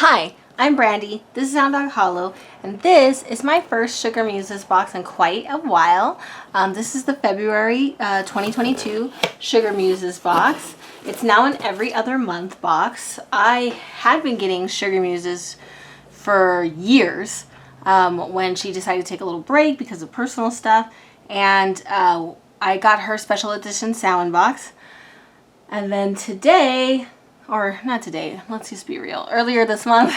Hi, I'm Brandy, this is Sound Dog Hollow, and this is my first SugarMuses box in quite a while. This is the February 2022 SugarMuses box. It's now an every other month box. I had been getting SugarMuses for years when she decided to take a little break because of personal stuff, and I got her special edition Sound box. And then today, or not today, let's just be real, earlier this month,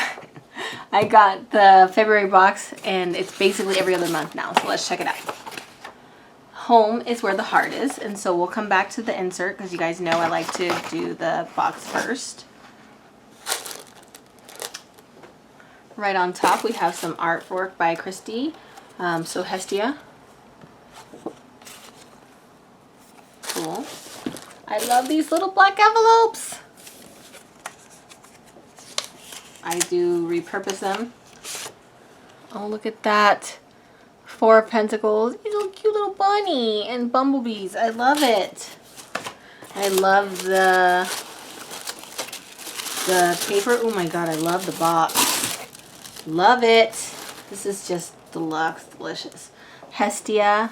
I got the February box, and it's basically every other month now, so let's check it out. Home is where the heart is, and so we'll come back to the insert, because you guys know I like to do the box first. Right on top, we have some artwork by Christy, so Hestia. Cool. I love these little black envelopes. I do repurpose them. Oh, look at that. 4 of Pentacles. He's a cute little bunny. And bumblebees. I love it. I love the paper. Oh my god, I love the box. Love it. This is just deluxe, delicious. Hestia.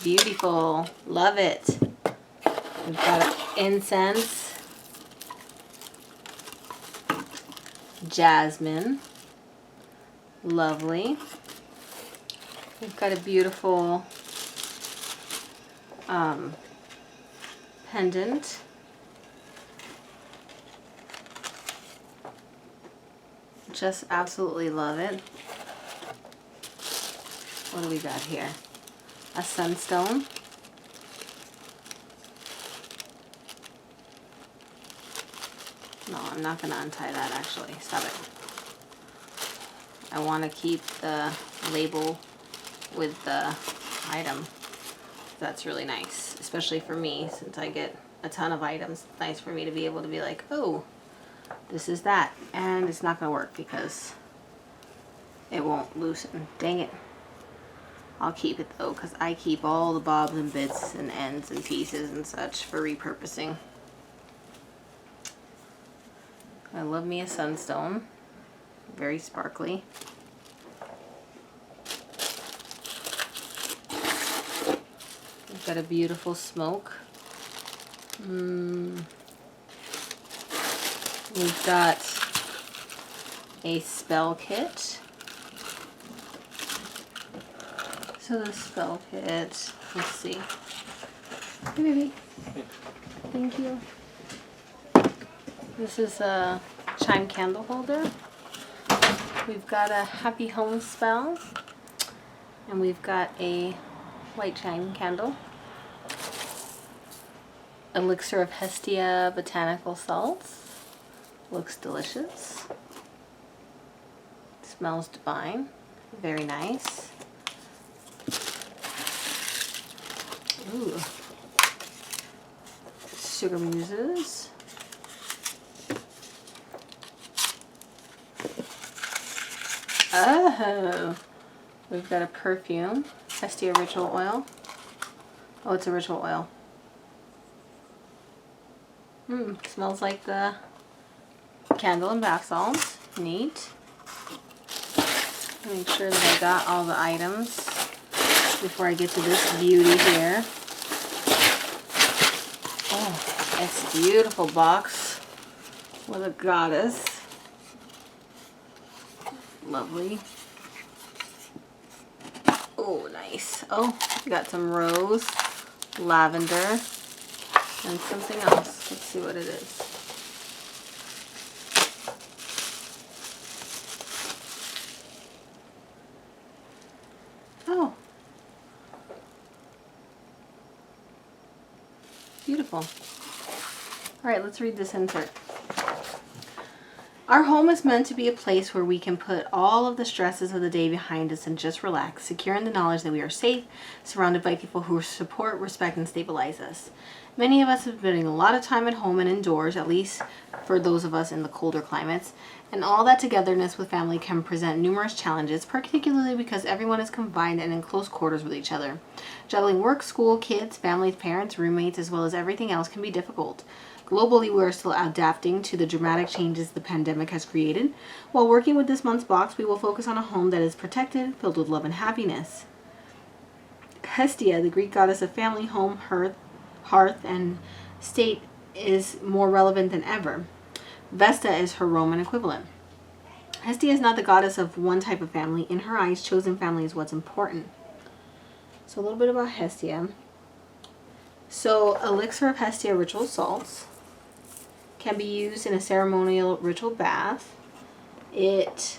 Beautiful. Love it. We've got incense, jasmine, lovely. We've got a beautiful pendant. Just absolutely love it. What do we got here? A sunstone. No, I'm not going to untie that actually. Stop it. I want to keep the label with the item. That's really nice, especially for me since I get a ton of items. It's nice for me to be able to be like, oh, this is that. And it's not going to work because it won't loosen. Dang it. I'll keep it though, because I keep all the bobs and bits and ends and pieces and such for repurposing. I love me a sunstone. Very sparkly. We've got a beautiful smoke. We've got a spell kit. So the spell kit, let's see. Hey baby. Thank you. This is a chime candle holder. We've got a happy home spell. And we've got a white chime candle. Elixir of Hestia botanical salts. Looks delicious. Smells divine. Very nice. Ooh. SugarMuses. Oh, we've got a perfume, Hestia Ritual Oil. Oh, it's a ritual oil. Smells like the candle and bath salts. Neat. Make sure that I got all the items before I get to this beauty here. Oh, it's a beautiful box with a goddess. Lovely. Oh, nice. Oh, we got some rose, lavender, and something else. Let's see what it is. Oh. Beautiful. All right, let's read this insert. Our home is meant to be a place where we can put all of the stresses of the day behind us and just relax, secure in the knowledge that we are safe, surrounded by people who support, respect, and stabilize us. Many of us have been spending a lot of time at home and indoors, at least for those of us in the colder climates, and all that togetherness with family can present numerous challenges, particularly because everyone is confined and in close quarters with each other. Juggling work, school, kids, family, parents, roommates, as well as everything else can be difficult. Globally, we are still adapting to the dramatic changes the pandemic has created. While working with this month's box, we will focus on a home that is protected, filled with love and happiness. Hestia, the Greek goddess of family, home, hearth, and state, is more relevant than ever. Vesta is her Roman equivalent. Hestia is not the goddess of one type of family. In her eyes, chosen family is what's important. So a little bit about Hestia. So elixir of Hestia ritual salts can be used in a ceremonial ritual bath. It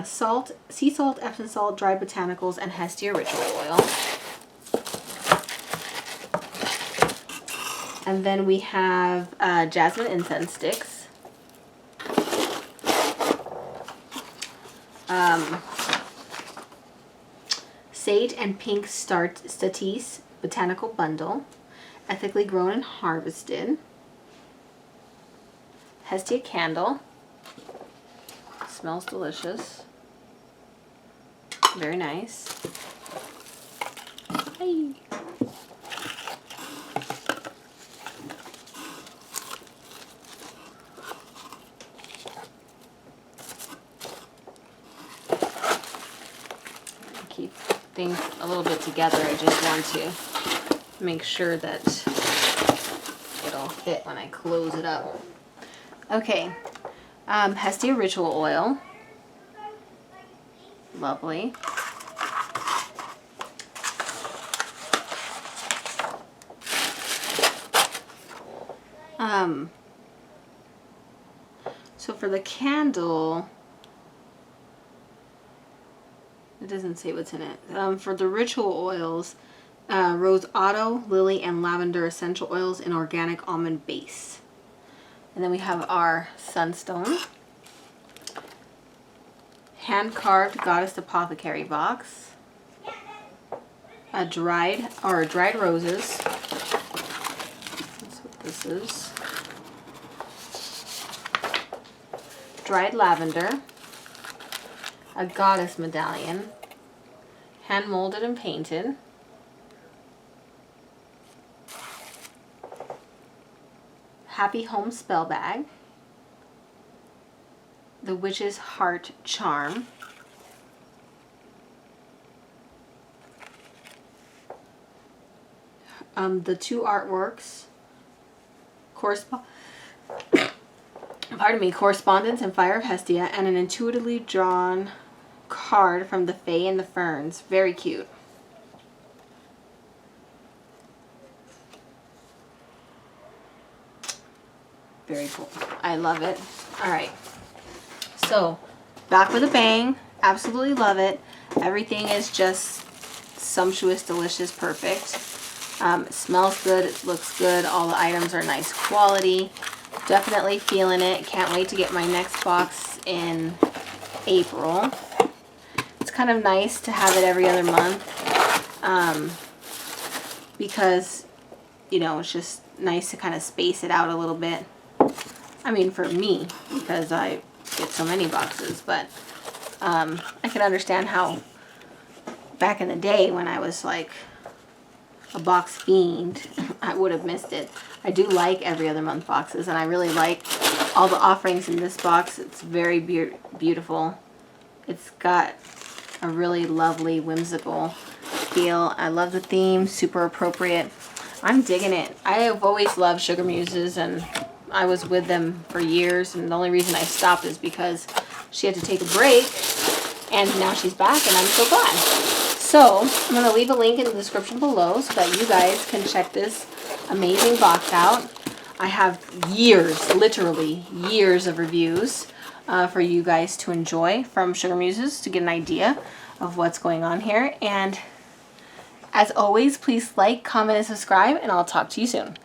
sea salt, Epsom salt, dried botanicals, and Hestia ritual oil. And then we have jasmine incense sticks. Sage and pink statice botanical bundle, ethically grown and harvested. Hestia Candle. Smells delicious. Very nice. Hi. Keep things a little bit together. I just want to make sure that it'll fit when I close it up. Okay, Hestia ritual oil. Lovely. So for the candle, it doesn't say what's in it. For the ritual oils, rose otto, lily, and lavender essential oils in organic almond base. And then we have our sunstone. Hand-carved goddess apothecary box. Dried roses. That's what this is. Dried lavender. A goddess medallion. Hand molded and painted. Happy Home spell bag. The Witch's Heart charm. The two artworks. Correspondence and Fire of Hestia, and an intuitively drawn card from the Fae and the Ferns. Very cute. Very cool. I love it. Alright. So, back with a bang. Absolutely love it. Everything is just sumptuous, delicious, perfect. It smells good. It looks good. All the items are nice quality. Definitely feeling it. Can't wait to get my next box in April. It's kind of nice to have it every other month. Because, you know, it's just nice to kind of space it out a little bit. I mean, for me, because I get so many boxes, but I can understand how back in the day when I was like a box fiend, I would have missed it. I do like every other month boxes, and I really like all the offerings in this box. It's very beautiful. It's got a really lovely, whimsical feel. I love the theme, super appropriate. I'm digging it. I have always loved SugarMuses, and I was with them for years, and the only reason I stopped is because she had to take a break, and now she's back, and I'm so glad. So I'm going to leave a link in the description below so that you guys can check this amazing box out. I have years, literally years of reviews for you guys to enjoy from SugarMuses to get an idea of what's going on here. And as always, please like, comment, and subscribe, and I'll talk to you soon.